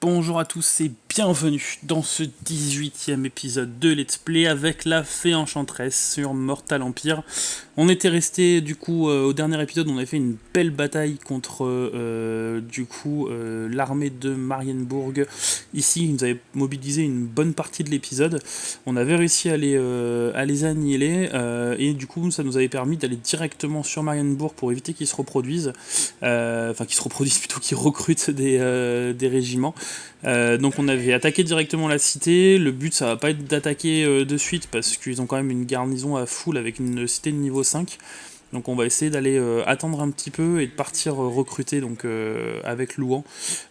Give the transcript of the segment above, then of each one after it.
Bonjour à tous et bienvenue dans ce 18e épisode de Let's Play avec la Fée Enchanteresse sur Mortal Empire. On était resté du coup au dernier épisode, on avait fait une belle bataille contre l'armée de Marienburg. Ici, ils nous avaient mobilisé une bonne partie de l'épisode. On avait réussi à les annihiler et du coup ça nous avait permis d'aller directement sur Marienburg pour éviter qu'ils se reproduisent. Qu'ils se reproduisent plutôt qu'ils recrutent des régiments. Donc on avait attaqué directement la cité. Le but ça va pas être d'attaquer de suite parce qu'ils ont quand même une garnison à full avec une cité de niveau 5. Donc on va essayer d'aller attendre un petit peu et de partir recruter donc avec Louan.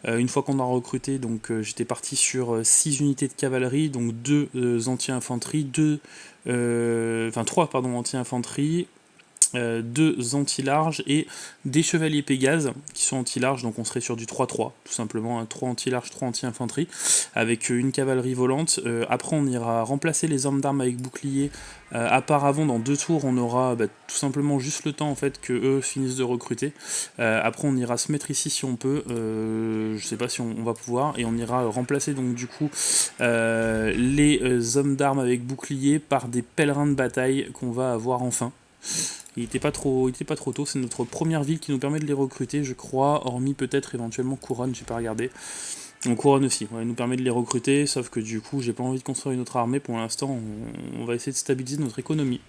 Une fois qu'on a recruté, donc j'étais parti sur 6 unités de cavalerie, donc 2 anti-infanterie, 3 anti-infanterie, 2 anti-larges et des chevaliers Pégase qui sont anti-larges, donc on serait sur du 3-3, tout simplement, 3 anti-larges, 3 anti-infanterie, avec une cavalerie volante. Après on ira remplacer les hommes d'armes avec bouclier. Auparavant, dans 2 tours, on aura tout simplement juste le temps en fait que eux finissent de recruter. Après on ira se mettre ici si on peut, je sais pas si on va pouvoir, et on ira remplacer donc du coup les hommes d'armes avec bouclier par des pèlerins de bataille qu'on va avoir enfin. Il était pas trop tôt, c'est notre première ville qui nous permet de les recruter, je crois, hormis peut-être éventuellement Couronne, j'ai pas regardé. Donc Couronne aussi, ouais, il nous permet de les recruter, sauf que du coup j'ai pas envie de construire une autre armée pour l'instant, on va essayer de stabiliser notre économie.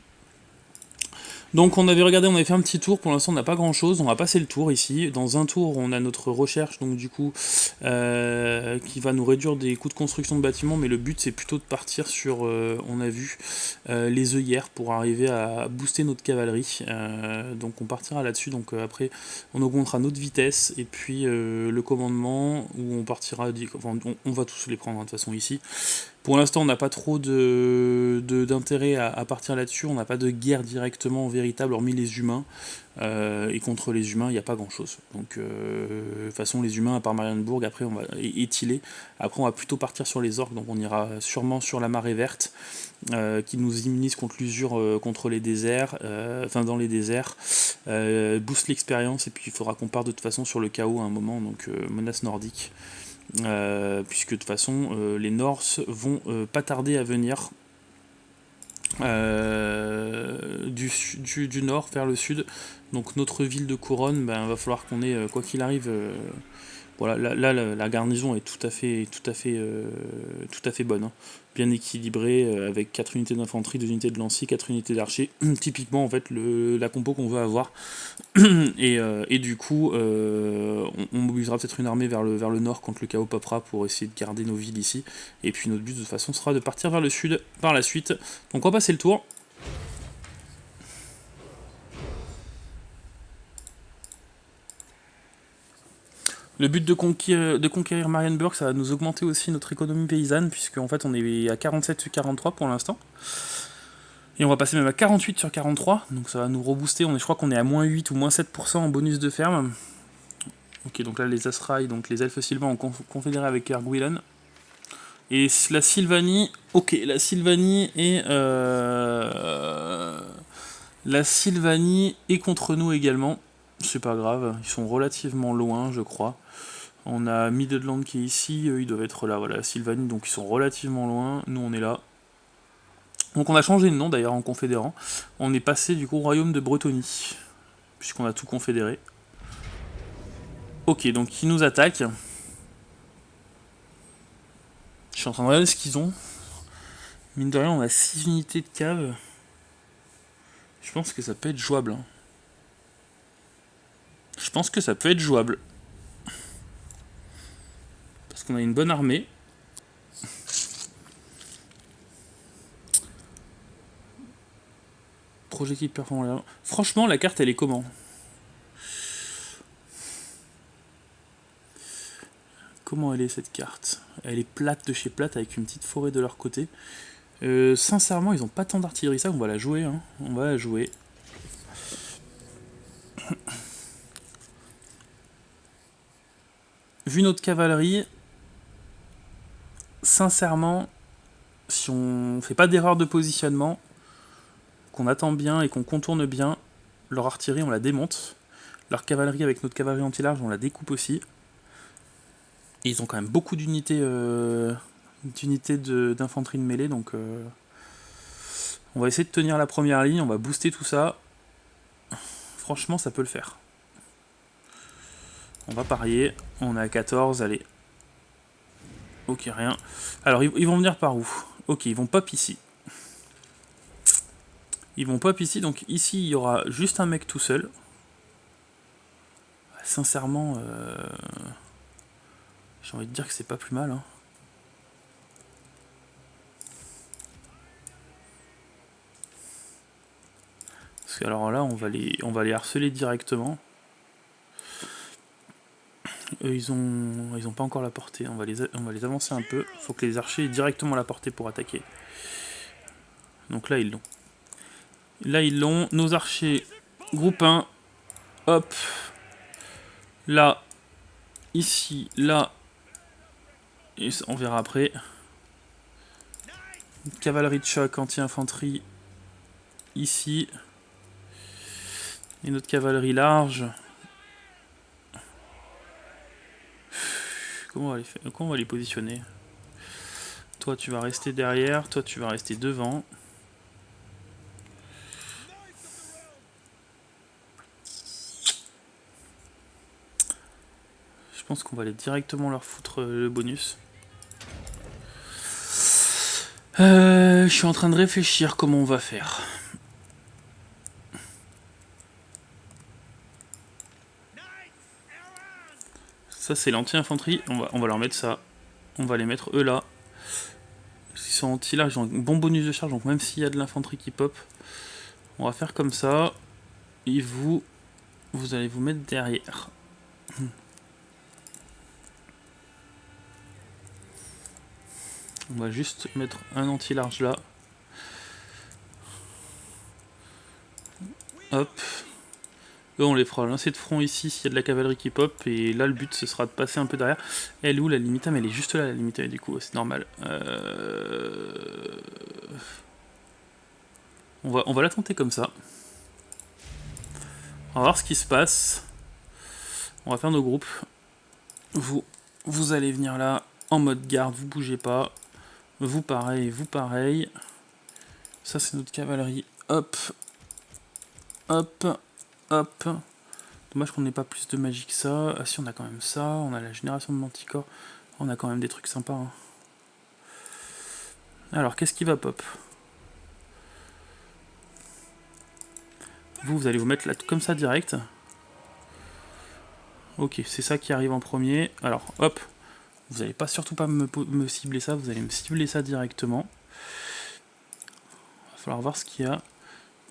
Donc on avait regardé, on avait fait un petit tour, pour l'instant on n'a pas grand chose, on va passer le tour ici. Dans un tour on a notre recherche, donc du coup qui va nous réduire des coûts de construction de bâtiments, mais le but c'est plutôt de partir sur, on a vu, les œillères pour arriver à booster notre cavalerie. Donc on partira là-dessus, donc après on augmentera notre vitesse, et puis le commandement, où on partira, enfin, on va tous les prendre de toute façon ici. Pour l'instant, on n'a pas trop d'intérêt à partir là-dessus. On n'a pas de guerre directement véritable, hormis les humains. Et contre les humains, il n'y a pas grand-chose. Donc, de toute façon, les humains, à part Marienburg, après, on va étiler. Après, on va plutôt partir sur les orques. Donc, on ira sûrement sur la marée verte, qui nous immunise contre l'usure, contre les déserts, dans les déserts. Booste l'expérience. Et puis, il faudra qu'on parte de toute façon sur le chaos à un moment. Donc, menace nordique. Puisque de toute façon les Norse vont pas tarder à venir du nord vers le sud. Donc notre ville de Couronne, va falloir qu'on ait, quoi qu'il arrive, voilà, la garnison est tout à fait bonne, hein. Bien équilibrée, avec 4 unités d'infanterie, 2 unités de lanciers, 4 unités d'archers. Typiquement en fait la compo qu'on veut avoir. Et du coup, on mobilisera peut-être une armée vers le nord quand le chaos popera pour essayer de garder nos villes ici. Et puis notre but de toute façon sera de partir vers le sud par la suite. Donc on va passer le tour. Le but de conquérir Marienburg, ça va nous augmenter aussi notre économie paysanne, puisque en fait on est à 47 sur 43 pour l'instant. Et on va passer même à 48 sur 43, donc ça va nous rebooster. Je crois qu'on est à moins 8 ou moins 7% en bonus de ferme. Ok, donc là les Asraï, donc les elfes sylvains ont confédéré avec Erguilan. Et la Sylvanie, ok, la Sylvanie est contre nous également. C'est pas grave, ils sont relativement loin, je crois. On a Midland qui est ici, eux ils doivent être là, voilà, Sylvanie, donc ils sont relativement loin, nous on est là. Donc on a changé de nom d'ailleurs en confédérant. On est passé du coup au royaume de Bretonie, puisqu'on a tout confédéré. Ok, donc ils nous attaquent. Je suis en train de regarder ce qu'ils ont. Mine de rien, on a 6 unités de cave. Je pense que ça peut être jouable, hein. Je pense que ça peut être jouable. Parce qu'on a une bonne armée. Projectile performant. Franchement, la carte, elle est comment? Comment elle est cette carte? Elle est plate de chez plate avec une petite forêt de leur côté. Sincèrement, ils ont pas tant d'artillerie, ça on va la jouer, hein. On va la jouer. Vu notre cavalerie, sincèrement, si on fait pas d'erreur de positionnement, qu'on attend bien et qu'on contourne bien, leur artillerie on la démonte. Leur cavalerie avec notre cavalerie anti-large on la découpe aussi. Et ils ont quand même beaucoup d'unités d'infanterie de mêlée, donc on va essayer de tenir la première ligne, on va booster tout ça. Franchement, ça peut le faire. On va parier, on est à 14, allez. Ok, rien. Alors, ils vont venir par où? Ok, ils vont pop ici. Ils vont pop ici, donc ici, il y aura juste un mec tout seul. Sincèrement, j'ai envie de dire que c'est pas plus mal, hein. Parce que alors là, on va les harceler directement. Eux, ils ont pas encore la portée. On va les avancer un peu. Faut que les archers aient directement la portée pour attaquer. Donc là, ils l'ont. Là, ils l'ont. Nos archers, groupe 1. Hop. Là. Ici. Là. Et on verra après. Cavalerie de choc, anti-infanterie. Ici. Et notre cavalerie large. Comment on va les positionner? Toi, tu vas rester derrière. Toi, tu vas rester devant. Je pense qu'on va aller directement leur foutre le bonus. Je suis en train de réfléchir comment on va faire. Ça, c'est l'anti-infanterie. On va leur mettre ça. On va les mettre eux là. Ils sont anti-large, ils ont un bon bonus de charge. Donc même s'il y a de l'infanterie qui pop, on va faire comme ça. Et vous allez vous mettre derrière. On va juste mettre un anti-large là. Hop. Eux, on les fera lancer de front ici s'il y a de la cavalerie qui pop. Et là, le but, ce sera de passer un peu derrière. Elle est où la limitam? Elle est juste là, la limitam, du coup, c'est normal. On va la tenter comme ça. On va voir ce qui se passe. On va faire nos groupes. Vous allez venir là, en mode garde, vous bougez pas. Vous pareil, vous pareil. Ça, c'est notre cavalerie. Hop. Hop. Hop. Dommage qu'on n'ait pas plus de magie que ça. Ah si, on a quand même ça. On a la génération de manticore. On a quand même des trucs sympas, hein. Alors, qu'est-ce qui va pop? Vous allez vous mettre là comme ça direct. Ok, c'est ça qui arrive en premier. Alors, hop. Vous n'allez pas surtout pas me cibler ça. Vous allez me cibler ça directement. Il va falloir voir ce qu'il y a.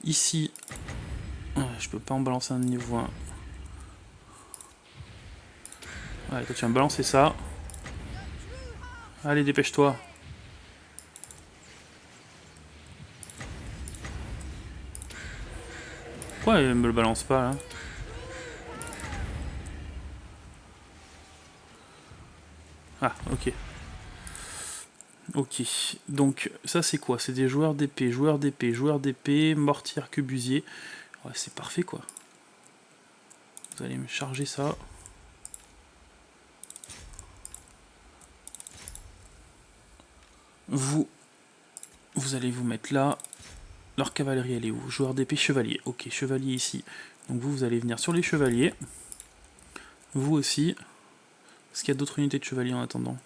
Ici, je peux pas en balancer un de niveau 1. Allez, toi tu vas me balancer ça. Allez, dépêche-toi. Pourquoi elle me le balance pas là? Ah, ok. Ok, donc ça c'est quoi? C'est des joueurs d'épée, mortier, arquebusier. Ouais, c'est parfait quoi. Vous allez me charger ça. Vous allez vous mettre là. Leur cavalerie elle est où? Joueur d'épée, chevalier. Ok, chevalier ici. Donc vous allez venir sur les chevaliers. Vous aussi. Est-ce qu'il y a d'autres unités de chevaliers en attendant?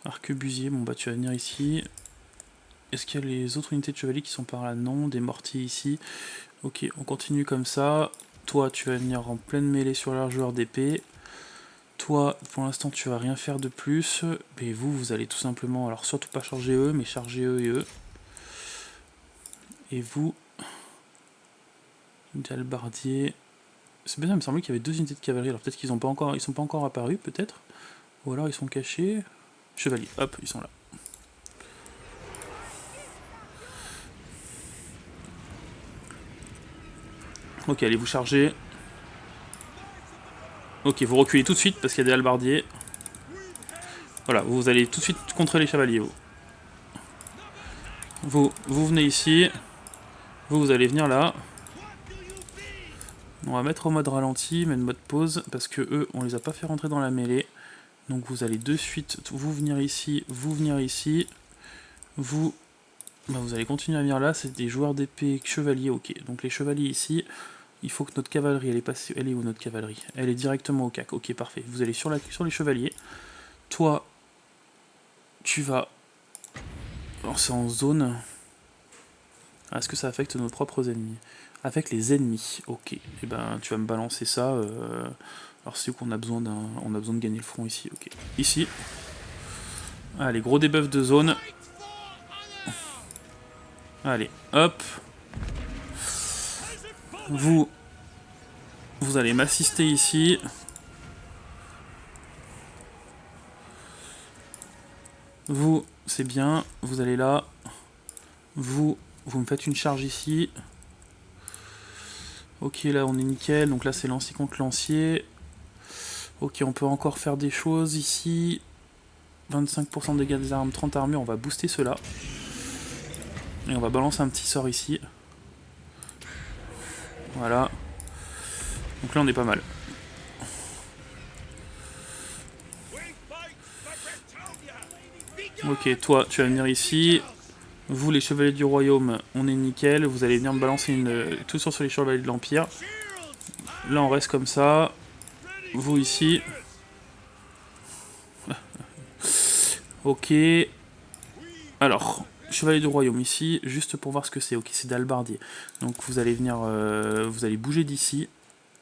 Arquebusier, bon bah tu vas venir ici. Est-ce qu'il y a les autres unités de chevaliers qui sont par là? Non, des mortiers ici. Ok, on continue comme ça. Toi, tu vas venir en pleine mêlée sur leur joueur d'épée. Toi, pour l'instant, tu vas rien faire de plus. Mais vous allez tout simplement, alors surtout pas charger eux, mais charger eux et eux. Et vous, d'albardier. C'est bien, il me semblait qu'il y avait deux unités de cavalerie. Alors peut-être qu'ils sont pas encore apparus, peut-être. Ou alors ils sont cachés. Chevalier, hop, ils sont là. Ok, allez vous charger. Ok, vous reculez tout de suite parce qu'il y a des halbardiers. Voilà, vous allez tout de suite contre les chevaliers. Vous venez ici. Vous allez venir là. On va mettre au mode ralenti, mettre mode pause, parce que eux, on les a pas fait rentrer dans la mêlée. Donc vous allez de suite, vous venir ici, vous venir ici. Vous allez continuer à venir là, c'est des joueurs d'épée chevaliers, ok. Donc les chevaliers ici, il faut que notre cavalerie, elle est passée. Elle est où notre cavalerie? Elle est directement au CAC, ok parfait. Vous allez sur les chevaliers. Toi, tu vas lancer en zone. Est-ce que ça affecte nos propres ennemis? Avec les ennemis, ok. Et ben tu vas me balancer ça. Alors c'est où qu'on a besoin on a besoin de gagner le front ici, ok. Ici. Allez, gros debuff de zone. Allez, hop. Vous allez m'assister ici. Vous, c'est bien. Vous allez là. Vous me faites une charge ici. Ok, là on est nickel. Donc là c'est lancier contre lancier. Ok, on peut encore faire des choses ici. 25% de dégâts des armes, 30 armures. On va booster cela. Et on va balancer un petit sort ici. Voilà. Donc là on est pas mal. Ok, toi tu vas venir ici. Vous les chevaliers du royaume, on est nickel. Vous allez venir me balancer tout sur les chevaliers de l'empire. Là on reste comme ça. Vous ici. Ok. Alors, chevalier du royaume ici, juste pour voir ce que c'est. Ok, c'est d'albardier. Donc vous allez venir, vous allez bouger d'ici.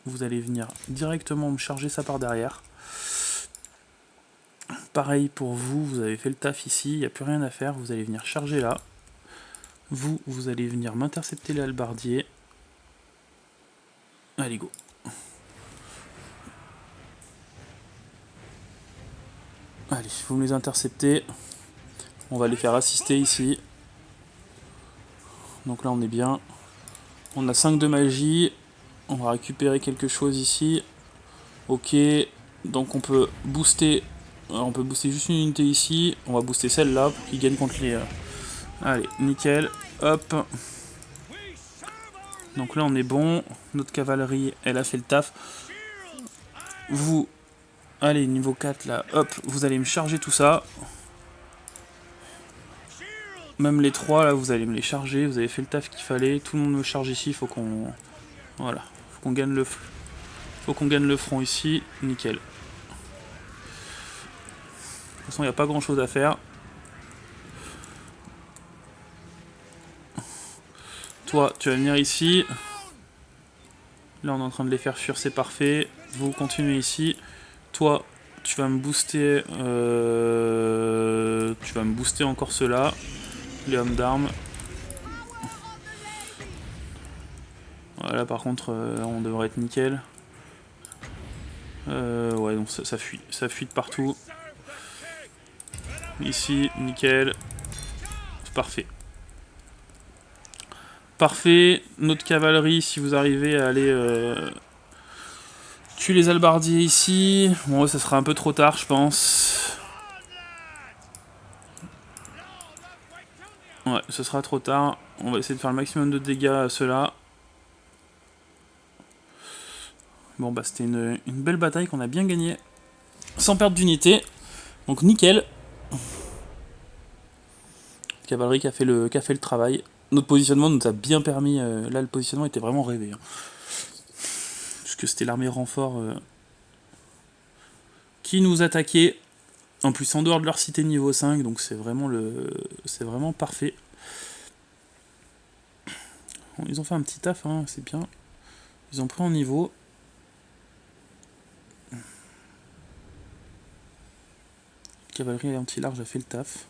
Vous allez venir directement me charger ça par derrière. Pareil pour vous, vous avez fait le taf ici, il n'y a plus rien à faire. Vous allez venir charger là. Vous allez venir m'intercepter les halbardiers. Allez, go. Allez, vous me les interceptez. On va les faire assister ici. Donc là, on est bien. On a 5 de magie. On va récupérer quelque chose ici. Ok. Donc on peut booster. On peut booster juste une unité ici. On va booster celle-là pour qu'il gagne contre les... Allez, nickel. Hop. Donc là, on est bon. Notre cavalerie, elle a fait le taf. Vous... Allez, niveau 4, là. Hop, vous allez me charger tout ça. Même les 3 là, vous allez me les charger. Vous avez fait le taf qu'il fallait. Tout le monde me charge ici. Il faut qu'on... Voilà. Faut qu'on gagne le front ici. Nickel. De toute façon, il n'y a pas grand chose à faire. Toi, tu vas venir ici. Là, on est en train de les faire fuir, c'est parfait. Vous continuez ici. Toi, tu vas me booster. Tu vas me booster encore ceux-là. Les hommes d'armes. Voilà, par contre, on devrait être nickel. Ouais, donc ça fuit. Ça fuit de partout. Ici, nickel. C'est parfait. Parfait. Notre cavalerie, si vous arrivez à aller tuer les halbardiers ici. Bon, ça sera un peu trop tard, je pense. Ouais, ce sera trop tard. On va essayer de faire le maximum de dégâts à ceux-là. Bon, bah c'était une belle bataille qu'on a bien gagnée. Sans perdre d'unité. Donc nickel. Cavalerie qui a fait le travail. Notre positionnement nous a bien permis. Là, le positionnement était vraiment rêvé. Hein. Puisque c'était l'armée renfort qui nous attaquait. En plus, en dehors de leur cité niveau 5. Donc c'est vraiment parfait. Bon, ils ont fait un petit taf, hein, c'est bien. Ils ont pris en niveau. Cavalerie anti-large a fait le taf.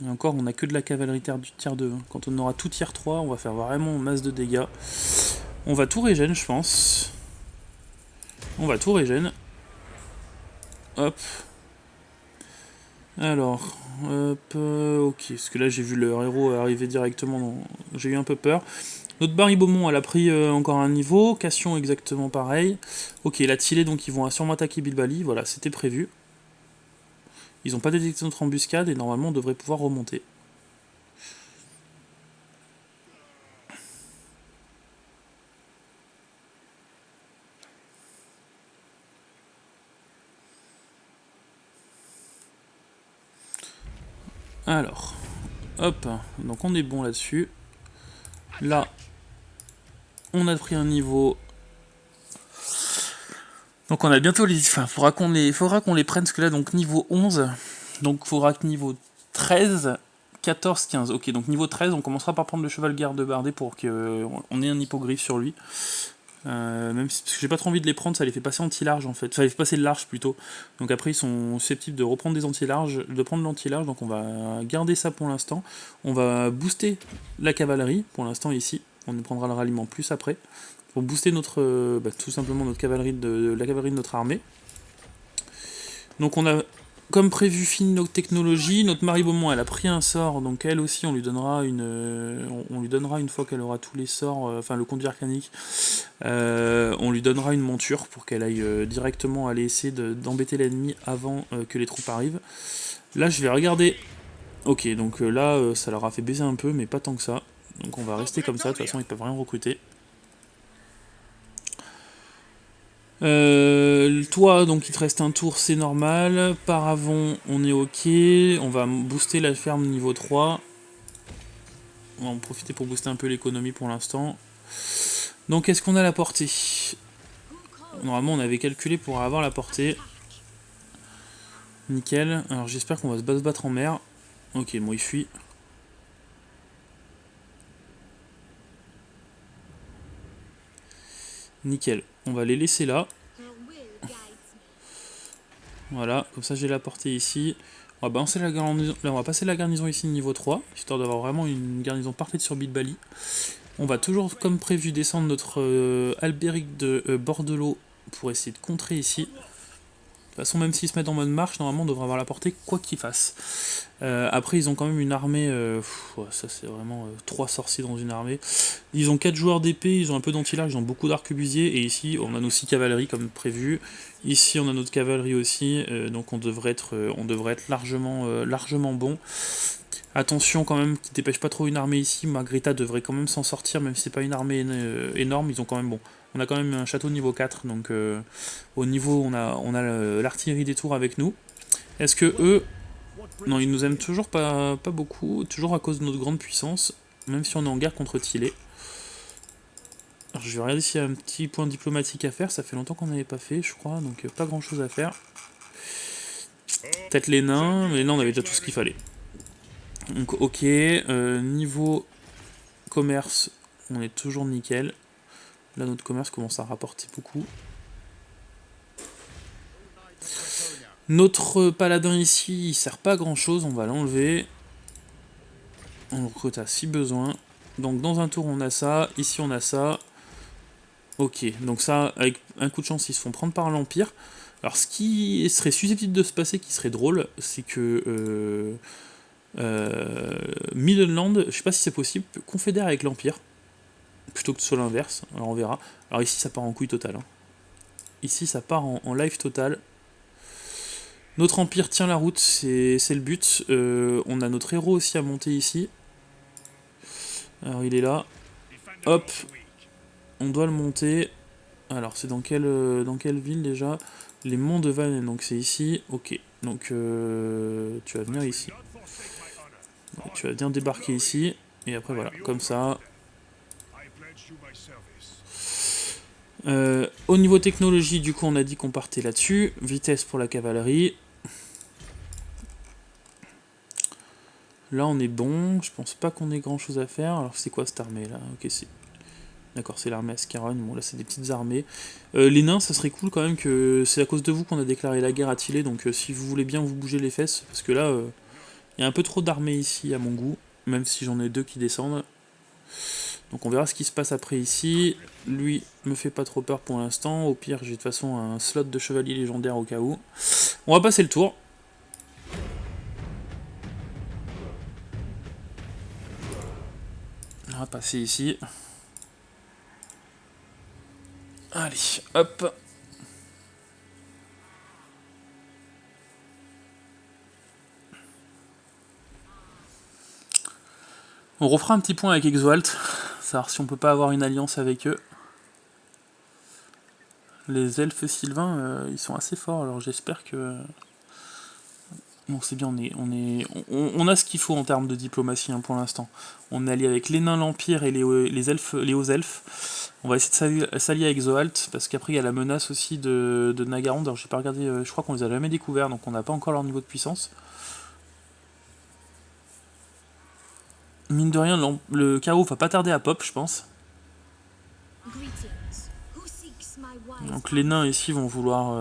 Et encore, on n'a que de la cavalerie tier 2. Hein. Quand on aura tout tier 3, on va faire vraiment masse de dégâts. On va tout régène, je pense. On va tout régène. Hop. Alors, hop, ok. Parce que là, j'ai vu leur héros arriver directement. J'ai eu un peu peur. Notre Barry Beaumont, elle a pris encore un niveau. Cassion, exactement pareil. Ok, la Tillé, donc ils vont sûrement attaquer Bilbali. Voilà, c'était prévu. Ils n'ont pas détecté notre embuscade et normalement, on devrait pouvoir remonter. Alors, hop, donc on est bon là-dessus. Là, on a pris un niveau. Donc on a bientôt les... Enfin, faudra qu'on les prenne, parce que là, donc niveau 11, donc faudra que niveau 13, 14, 15. Ok, donc niveau 13, on commencera par prendre le cheval garde-bardé pour qu'on ait un hippogriffe sur lui. Même si, parce que j'ai pas trop envie de les prendre, ça les fait passer anti-large en fait. Ça les fait passer large plutôt. Donc après ils sont susceptibles de reprendre des anti-larges, de prendre l'anti-large, donc on va garder ça pour l'instant. On va booster la cavalerie pour l'instant ici. On prendra le ralliement plus après. Pour booster notre, tout simplement notre cavalerie la cavalerie de notre armée. Donc on a comme prévu fini nos technologies, notre Marie Beaumont elle a pris un sort, donc elle aussi on lui donnera une fois qu'elle aura tous les sorts, enfin le conduit arcanique, on lui donnera une monture pour qu'elle aille directement aller essayer d'embêter l'ennemi avant que les troupes arrivent. Là je vais regarder, ok donc là ça leur a fait baiser un peu mais pas tant que ça, donc on va rester comme ça, de toute façon ils peuvent rien recruter. Toi, donc il te reste un tour, c'est normal. Paravon, on est ok. On va booster la ferme niveau 3. On va en profiter pour booster un peu l'économie pour l'instant. Donc, est-ce qu'on a la portée? Normalement, on avait calculé pour avoir la portée. Nickel. Alors, j'espère qu'on va se battre en mer. Ok, bon, il fuit. Nickel. On va les laisser là. Voilà, comme ça j'ai la portée ici. On va balancer la garnison, là on va passer la garnison ici niveau 3, histoire d'avoir vraiment une garnison parfaite sur Bilbali. On va toujours comme prévu descendre notre Albéric de Bordelot pour essayer de contrer ici. De toute façon, même s'ils se mettent en mode marche, normalement on devrait avoir la portée quoi qu'ils fassent. Après ils ont quand même une armée, ça c'est vraiment 3 sorciers dans une armée. Ils ont 4 joueurs d'épée, ils ont un peu d'antilage, ils ont beaucoup d'arquebusiers, et ici on a nos 6 cavaleries comme prévu. Ici on a notre cavalerie aussi, donc on devrait être largement bon. Attention quand même qu'ils dépêchent pas trop une armée ici, Margreta devrait quand même s'en sortir, même si c'est pas une armée énorme, ils ont quand même bon. On a quand même un château niveau 4, donc au niveau on a l'artillerie des tours avec nous. Est-ce que eux... Non, ils nous aiment toujours pas beaucoup, toujours à cause de notre grande puissance, même si on est en guerre contre Tillet. Alors, je vais regarder s'il y a un petit point diplomatique à faire, ça fait longtemps qu'on n'avait pas fait, je crois, donc pas grand chose à faire. Peut-être les nains, mais là on avait déjà tout ce qu'il fallait. Donc ok, niveau commerce, on est toujours nickel. Là notre commerce commence à rapporter beaucoup. Notre paladin ici, il sert pas à grand chose, on va l'enlever. On le recrute à si besoin. Donc dans un tour on a ça, ici on a ça. Ok, donc ça, avec un coup de chance, ils se font prendre par l'Empire. Alors ce qui serait susceptible de se passer, qui serait drôle, c'est que Midland, je sais pas si c'est possible, confédère avec l'Empire, plutôt que ce soit l'inverse, alors on verra. Alors ici ça part en couille totale. Hein. Ici ça part en live total. Notre Empire tient la route, c'est le but. On a notre héros aussi à monter ici. Alors il est là. Hop, on doit le monter. Alors c'est dans quelle ville déjà? Les monts de Vannes, donc c'est ici. Ok, donc tu vas venir ici. Tu vas venir débarquer ici. Et après voilà, comme ça. Au niveau technologie, du coup on a dit qu'on partait là-dessus. Vitesse pour la cavalerie. Là on est bon, je pense pas qu'on ait grand chose à faire. Alors c'est quoi cette armée là? Ok, c'est... D'accord, c'est l'armée Ascaron, bon là c'est des petites armées. Les nains, ça serait cool quand même que c'est à cause de vous qu'on a déclaré la guerre à Tillet, donc si vous voulez bien vous bouger les fesses, parce que là, il y a un peu trop d'armées ici à mon goût, même si j'en ai 2 qui descendent. Donc on verra ce qui se passe après ici. Lui me fait pas trop peur pour l'instant, au pire j'ai de toute façon un slot de chevalier légendaire au cas où. On va passer le tour. On va passer ici. Allez, hop. On refera un petit point avec Exoalt, savoir si on peut pas avoir une alliance avec eux. Les elfes sylvains, ils sont assez forts, alors j'espère que Bon, c'est bien, on a ce qu'il faut en termes de diplomatie hein, pour l'instant. On est allié avec les nains, l'Empire et les elfes, les hauts elfes. On va essayer de s'allier avec Zoalt, parce qu'après il y a la menace aussi de Nagarond. Alors j'ai pas regardé, je crois qu'on les a jamais découverts, donc on n'a pas encore leur niveau de puissance. Mine de rien, le chaos va pas tarder à pop, je pense. Donc les nains ici vont vouloir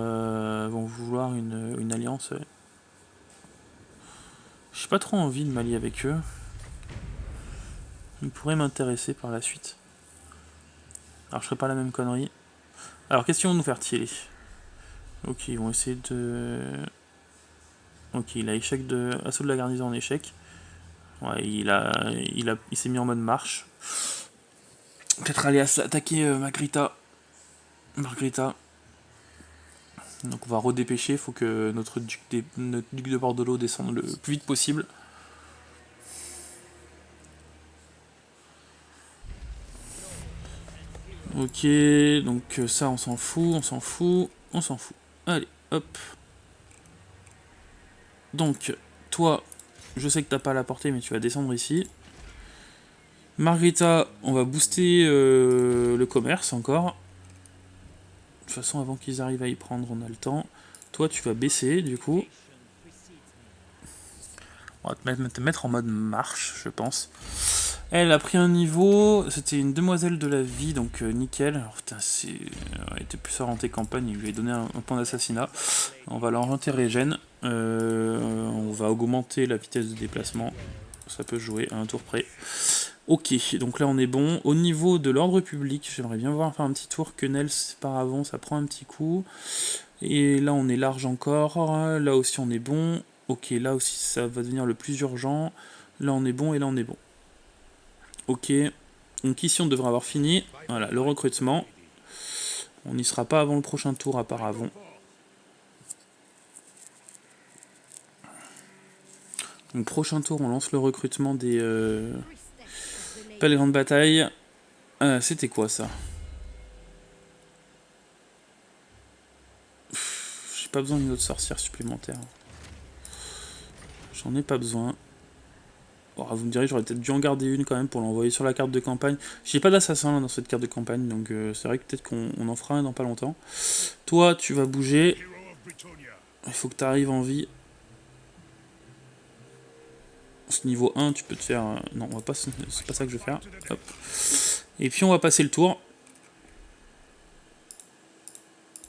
une alliance. Ouais. J'ai pas trop envie de m'allier avec eux. Ils pourraient m'intéresser par la suite. Alors je ferai pas la même connerie. Alors qu'est-ce qu'ils vont nous faire tirer? Ok, ils vont essayer de... Ok, il a échec de... Assaut de la garnison en échec. Ouais, il s'est mis en mode marche. Peut-être aller attaquer Margrita. Donc on va redépêcher, il faut que notre duc de Bordelot descende le plus vite possible. Ok, donc ça on s'en fout. Allez, hop. Donc, toi, je sais que t'as pas à la portée, mais tu vas descendre ici. Margrita, on va booster le commerce encore. De toute façon, avant qu'ils arrivent à y prendre, on a le temps. Toi, tu vas baisser, du coup. On va te mettre en mode marche, je pense. Elle a pris un niveau, c'était une demoiselle de la vie, donc nickel. Alors, putain, elle était plus orientée campagne, il lui a donné un point d'assassinat. On va l'orienter régène. On va augmenter la vitesse de déplacement. Ça peut jouer à un tour près. Ok, donc là on est bon. Au niveau de l'ordre public, j'aimerais bien voir faire un petit tour. Quenelle par avant, ça prend un petit coup. Et là on est large encore. Là aussi on est bon. Ok, là aussi ça va devenir le plus urgent. Là on est bon et là on est bon. Ok, donc ici on devrait avoir fini. Voilà, le recrutement. On n'y sera pas avant le prochain tour, à part avant. Donc prochain tour, on lance le recrutement des pèlerins de bataille. C'était quoi ça? J'ai pas besoin d'une autre sorcière supplémentaire. J'en ai pas besoin. Oh, vous me direz, j'aurais peut-être dû en garder une quand même pour l'envoyer sur la carte de campagne. J'ai pas d'assassin dans cette carte de campagne, donc c'est vrai que peut-être qu'on en fera un dans pas longtemps. Toi, tu vas bouger. Il faut que tu arrives en vie. Ce niveau 1, tu peux te faire... non, on va pas, c'est pas ça que je vais faire. Hop. Et puis on va passer le tour.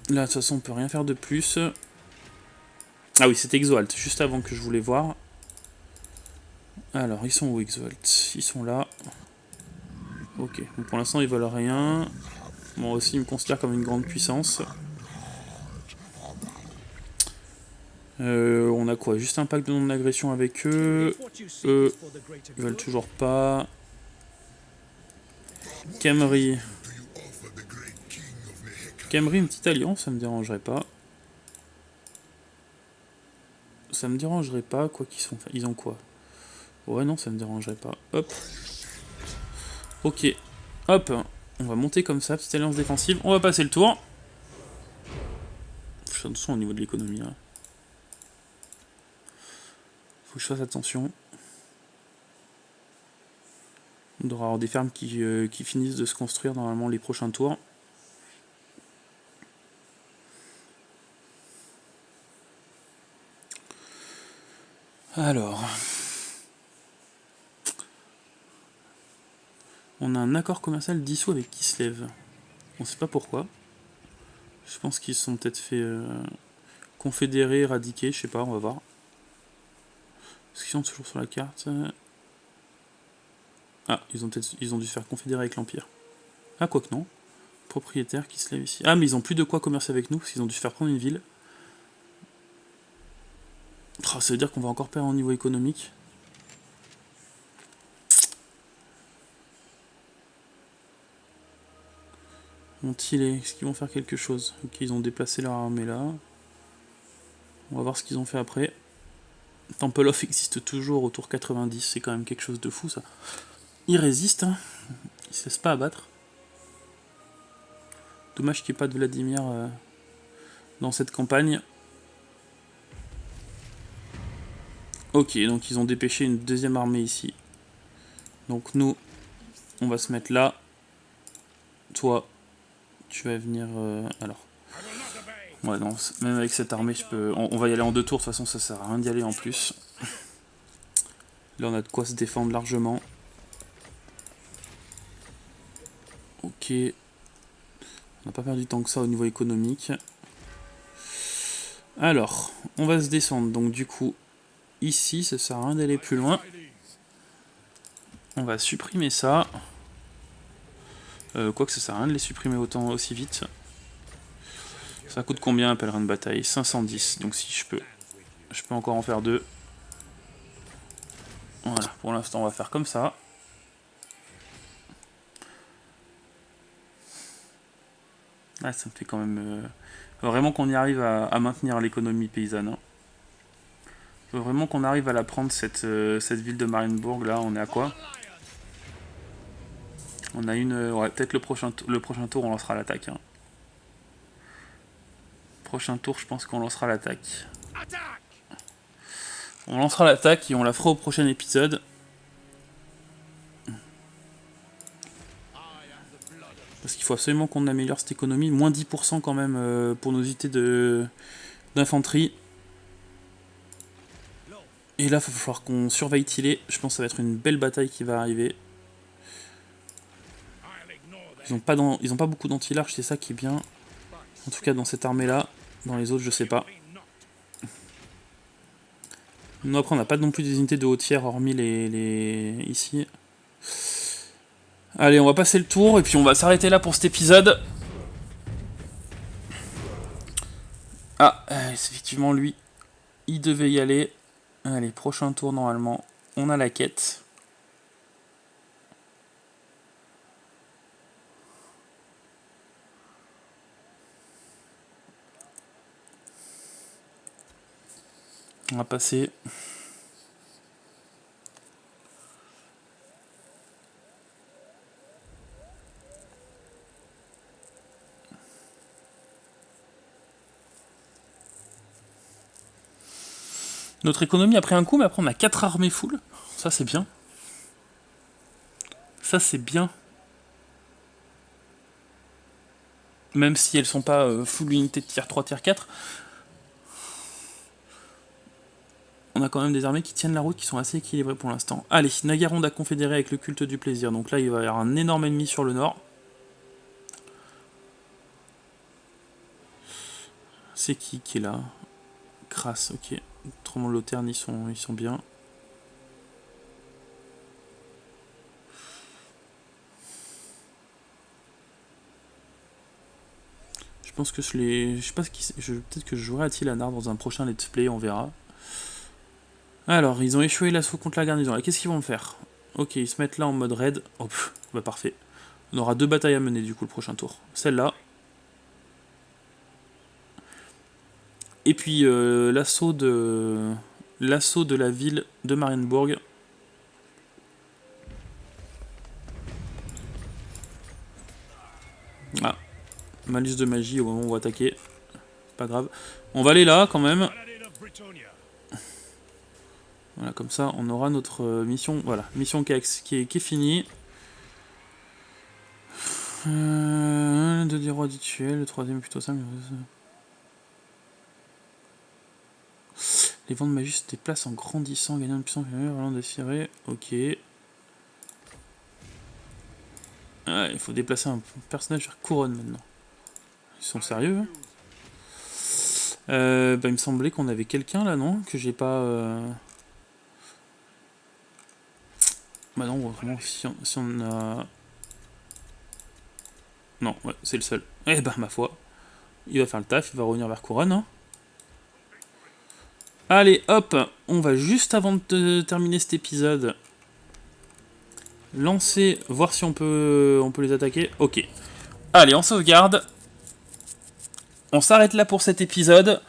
Là, de toute façon, on peut rien faire de plus. Ah oui, c'était Exoalt, juste avant que je voulais voir. Alors, ils sont où Exoalt? Ils sont là. Ok, donc pour l'instant ils veulent rien. Moi aussi ils me considèrent comme une grande puissance. On a quoi? Juste un pacte de non-agression avec eux. Eux, ils veulent toujours pas. Camry. Camry, une petite alliance, ça me dérangerait pas. Ça me dérangerait pas, quoi qu'ils sont. Ils ont quoi? Ouais, non, ça me dérangerait pas. Hop. Ok. Hop. On va monter comme ça, petite alliance défensive. On va passer le tour. Attention au niveau de l'économie. Hein. Faut que je fasse attention. On devra avoir des fermes qui finissent de se construire normalement les prochains tours. Alors. On a un accord commercial dissous avec Kislev. On sait pas pourquoi. Je pense qu'ils se sont peut-être fait confédérer, éradiquer, je sais pas, on va voir. Est-ce qu'ils sont toujours sur la carte? Ah, ils ont dû se faire confédérer avec l'Empire. Ah, quoi que non. Propriétaire Kislev ici. Ah, mais ils ont plus de quoi commercer avec nous, parce qu'ils ont dû se faire prendre une ville. Oh, ça veut dire qu'on va encore perdre au niveau économique. Est-ce qu'ils vont faire quelque chose? Ok, ils ont déplacé leur armée là. On va voir ce qu'ils ont fait après. Tempelhof existe toujours au tour 90, c'est quand même quelque chose de fou ça. Il résiste, hein. Il se laisse pas abattre. Dommage qu'il n'y ait pas de Vladimir dans cette campagne. Ok, donc ils ont dépêché une deuxième armée ici. Donc nous, on va se mettre là. Toi, tu vas venir... alors. Ouais, non, même avec cette armée, je peux... On va y aller en 2 tours, de toute façon, ça sert à rien d'y aller en plus. Là, on a de quoi se défendre largement. Ok. On n'a pas perdu tant que ça au niveau économique. Alors, on va se descendre. Donc du coup, ici, ça sert à rien d'aller plus loin. On va supprimer ça. Quoique ça sert à rien de les supprimer autant aussi vite. Ça coûte combien un pèlerin de bataille? 510. Donc si je peux encore en faire 2. Voilà, pour l'instant on va faire comme ça. Ah, ça me fait quand même... vraiment qu'on y arrive à maintenir l'économie paysanne. Hein. Faut vraiment qu'on arrive à la prendre cette ville de Marienburg. Là, on est à quoi? On a une... ouais, peut-être le prochain tour, on lancera l'attaque. Hein. Prochain tour, je pense qu'on lancera l'attaque. On lancera l'attaque et on la fera au prochain épisode. Parce qu'il faut absolument qu'on améliore cette économie. Moins 10% quand même pour nos unités d'infanterie. Et là, il va falloir qu'on surveille Tillet. Je pense que ça va être une belle bataille qui va arriver. Ils ont pas beaucoup d'anti-large, c'est ça qui est bien. En tout cas, dans cette armée-là. Dans les autres, je sais pas. Nous, après, on n'a pas non plus des unités de haut tiers, hormis les... ici. Allez, on va passer le tour, et puis on va s'arrêter là pour cet épisode. Ah, c'est effectivement lui. Il devait y aller. Allez, prochain tour, normalement. On a la quête. On va passer. Notre économie a pris un coup, mais après on a 4 armées full. Ça c'est bien. Ça c'est bien. Même si elles sont pas full unité de tier 3, tier 4. On a quand même des armées qui tiennent la route, qui sont assez équilibrées pour l'instant. Allez, Nagaronde a confédéré avec le culte du plaisir. Donc là, il va y avoir un énorme ennemi sur le nord. C'est qui est là? Crasse, ok. Autrement, Loterne, ils sont bien. Je pense que je sais pas ce qui... Peut-être que je jouerai à Tilanar dans un prochain let's play, on verra. Alors, ils ont échoué l'assaut contre la garnison. Qu'est-ce qu'ils vont faire? Ok, ils se mettent là en mode raid. Oh, bah parfait. On aura 2 batailles à mener du coup le prochain tour. Celle-là. Et puis l'assaut de la ville de Marienburg. Ah, malus de magie au moment où on va attaquer. C'est pas grave. On va aller là quand même. Voilà, comme ça on aura notre mission. Voilà, mission qui est finie. Deux des rois du tuel, le troisième est plutôt simple. Les vents de magie se déplacent en grandissant, gagnant une puissance allant déchirer. Ok. Ah, il faut déplacer un personnage vers couronne maintenant. Ils sont sérieux hein. Bah, il me semblait qu'on avait quelqu'un là, non? Que j'ai pas... Bah non, vraiment, si on a... Non, ouais, c'est le seul. Eh ben, ma foi. Il va faire le taf, il va revenir vers couronne. Hein. Allez, hop, on va juste avant de terminer cet épisode lancer, voir si on peut les attaquer. Ok. Allez, on sauvegarde. On s'arrête là pour cet épisode.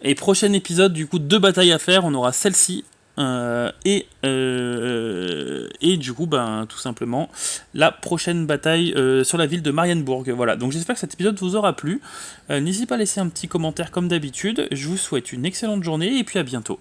Et prochain épisode, du coup, 2 batailles à faire. On aura celle-ci. Et du coup, ben, tout simplement, la prochaine bataille sur la ville de Marienburg. Voilà, donc j'espère que cet épisode vous aura plu. N'hésitez pas à laisser un petit commentaire comme d'habitude. Je vous souhaite une excellente journée et puis à bientôt.